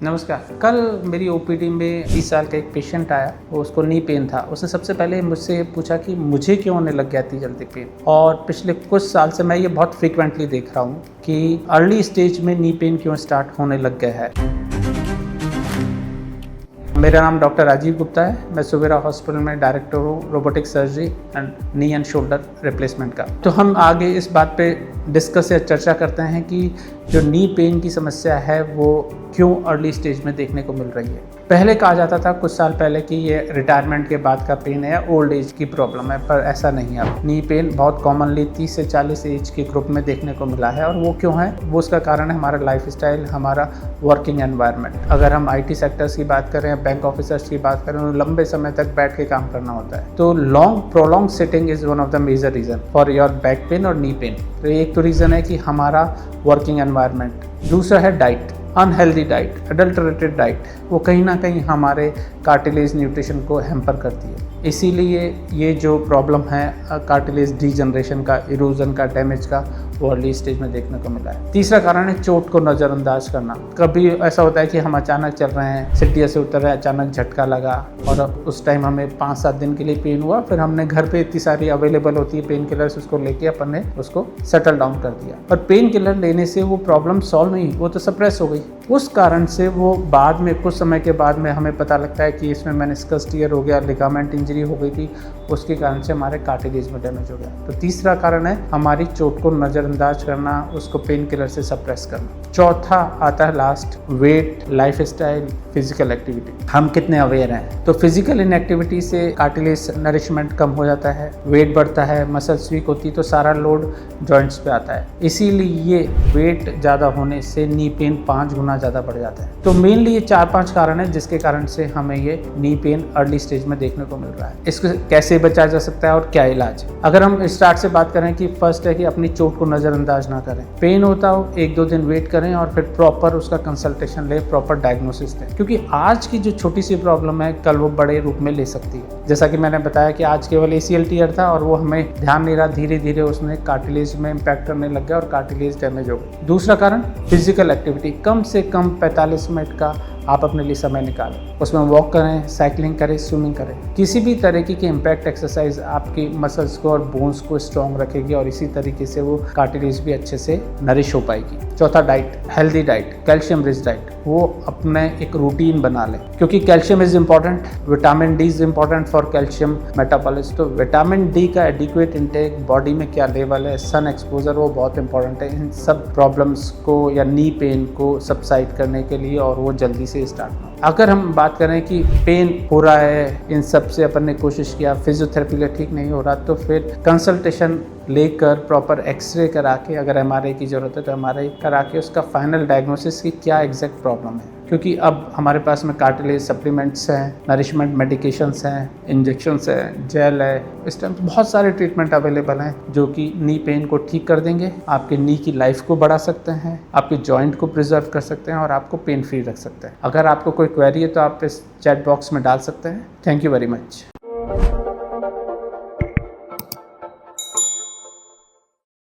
नमस्कार। कल मेरी ओपीडी में 20 साल का एक पेशेंट आया। वो उसको नी पेन था। उसने सबसे पहले मुझसे पूछा कि मुझे क्यों होने लग गया इतनी जल्दी पेन। और पिछले कुछ साल से मैं ये बहुत फ्रीक्वेंटली देख रहा हूँ कि अर्ली स्टेज में नी पेन क्यों स्टार्ट होने लग गया है। मेरा नाम डॉक्टर राजीव गुप्ता है। मैं सुवेरा हॉस्पिटल में डायरेक्टर हूँ robotic surgery and knee and shoulder replacement का। तो हम आगे इस बात पे डिस्कस या चर्चा करते हैं कि जो नी पेन की समस्या है वो क्यों अर्ली स्टेज में देखने को मिल रही है। पहले कहा जाता था कुछ साल पहले कि ये रिटायरमेंट के बाद का पेन है या ओल्ड एज की प्रॉब्लम है, पर ऐसा नहीं है। नी पेन बहुत कॉमनली 30 से 40 एज के ग्रुप में देखने को मिला है। और वो क्यों है? वो उसका कारण है हमारा लाइफस्टाइल, हमारा वर्किंग एनवायरनमेंट। अगर हम IT सेक्टर्स की बात करें या बैंक ऑफिसर्स की बात करें, उन्हें लंबे समय तक बैठ के काम करना होता है। तो prolong sitting is one of the major reason for your back pain और नी पेन। तो एक तो रीजन है कि हमारा वर्किंग एनवायरनमेंट। दूसरा है diet, unhealthy diet, adulterated diet. वो कहीं ना कहीं हमारे कार्टिलेज न्यूट्रिशन को हैम्पर करती है। इसीलिए ये जो प्रॉब्लम है कार्टिलेज डीजनरेशन का, इरोजन का, डैमेज का, वो अर्ली स्टेज में देखने को मिला है। तीसरा कारण है चोट को नज़रअंदाज करना। कभी ऐसा होता है कि हम अचानक चल रहे हैं, सीढ़ियों से उतर रहे हैं, अचानक झटका लगा और उस टाइम हमें 5-7 दिन के लिए पेन हुआ। फिर हमने घर पे इतनी सारी अवेलेबल होती है पेन किलर्स, उसको लेके अपन ने उसको सेटल डाउन कर दिया। पर पेन किलर लेने से वो प्रॉब्लम सॉल्व नहीं, वो तो सप्रेस हो गई। उस कारण से वो बाद में कुछ समय के बाद में हमें पता लगता है कि इसमें मेनिस्कस टियर हो गया, लिगामेंट इंजरी हो गई थी, उसके कारण से हमारे कार्टिलेज में डैमेज हो गया। तो तीसरा कारण है हमारी चोट को नज़रअंदाज करना, उसको पेन किलर से सप्रेस करना। चौथा आता है last, weight, lifestyle, physical activity. हम कितने अवेयर हैं। तो फिजिकल इनएक्टिविटी से कार्टिलेज नरिशमेंट कम हो जाता है, वेट बढ़ता है, मसल्स वीक होती है, तो सारा लोड जॉइंट्स पे आता है। इसीलिए वेट ज़्यादा होने से नी पेन 5 गुना ज़्यादा बढ़ जाता है। तो मेनली ये 4-5 कारण है जिसके कारण से हमें ये नी पेन अर्ली स्टेज में देखने को मिल रहा है। इसको कैसे बचा जा सकता है और क्या इलाज है? अगर हम स्टार्ट से बात करें कि फर्स्ट है कि अपनी चोट को नज़रअंदाज ना करें। पेन होता हो 1-2 दिन वेट करें और फिर प्रॉपर उसका कंसल्टेशन ले, प्रॉपर डायग्नोसिस लें। क्योंकि आज की जो छोटी सी प्रॉब्लम है कल वो बड़े रूप में ले सकती है। जैसा कि मैंने बताया कि आज केवल ACL टियर था और वो हमें ध्यान नहीं रहा, धीरे धीरे उसने कार्टिलेज में इम्पैक्ट करने लग गया और कार्टिलेज डैमेज हो गई। दूसरा कारण फिजिकल एक्टिविटी। कम से कम 45 मिनट का आप अपने लिए समय निकालें, उसमें वॉक करें, साइकिलिंग करें, स्विमिंग करें। किसी भी तरीके की इम्पैक्ट एक्सरसाइज आपकी मसल्स को और बोन्स को स्ट्रॉन्ग रखेगी और इसी तरीके से वो कार्टिलेज भी अच्छे से नरिश हो पाएगी। चौथा diet, healthy diet, calcium rich diet. वो अपने एक रूटीन बना लें क्योंकि calcium is important, vitamin D is important for calcium metabolism. तो विटामिन डी का एडिक्वेट इंटेक, बॉडी में क्या लेवल है, सन एक्सपोजर, वो बहुत इंपॉर्टेंट है इन सब प्रॉब्लम्स को या नी पेन को सबसाइड करने के लिए और वो जल्दी से स्टार्ट हो। अगर हम बात करें कि पेन हो रहा है, इन सब से अपन ने कोशिश किया, फिजियोथेरेपी ले ठीक नहीं हो रहा, तो फिर कंसल्टेशन लेकर प्रॉपर एक्सरे करा के, अगर MRI की ज़रूरत है तो MRI करा के उसका फाइनल डायग्नोसिस की क्या एग्जैक्ट प्रॉब्लम है। क्योंकि अब हमारे पास में कार्टिलेज सप्लीमेंट्स हैं, नरिशमेंट मेडिकेशंस हैं, इंजेक्शंस हैं, जेल है, इस टाइम बहुत सारे ट्रीटमेंट अवेलेबल हैं जो कि नी पेन को ठीक कर देंगे, आपके नी की लाइफ को बढ़ा सकते हैं, आपके जॉइंट को प्रिजर्व कर सकते हैं और आपको पेन फ्री रख सकते हैं। अगर आपको कोई क्वेरी है तो आप इस चैट बॉक्स में डाल सकते हैं। Thank you very much.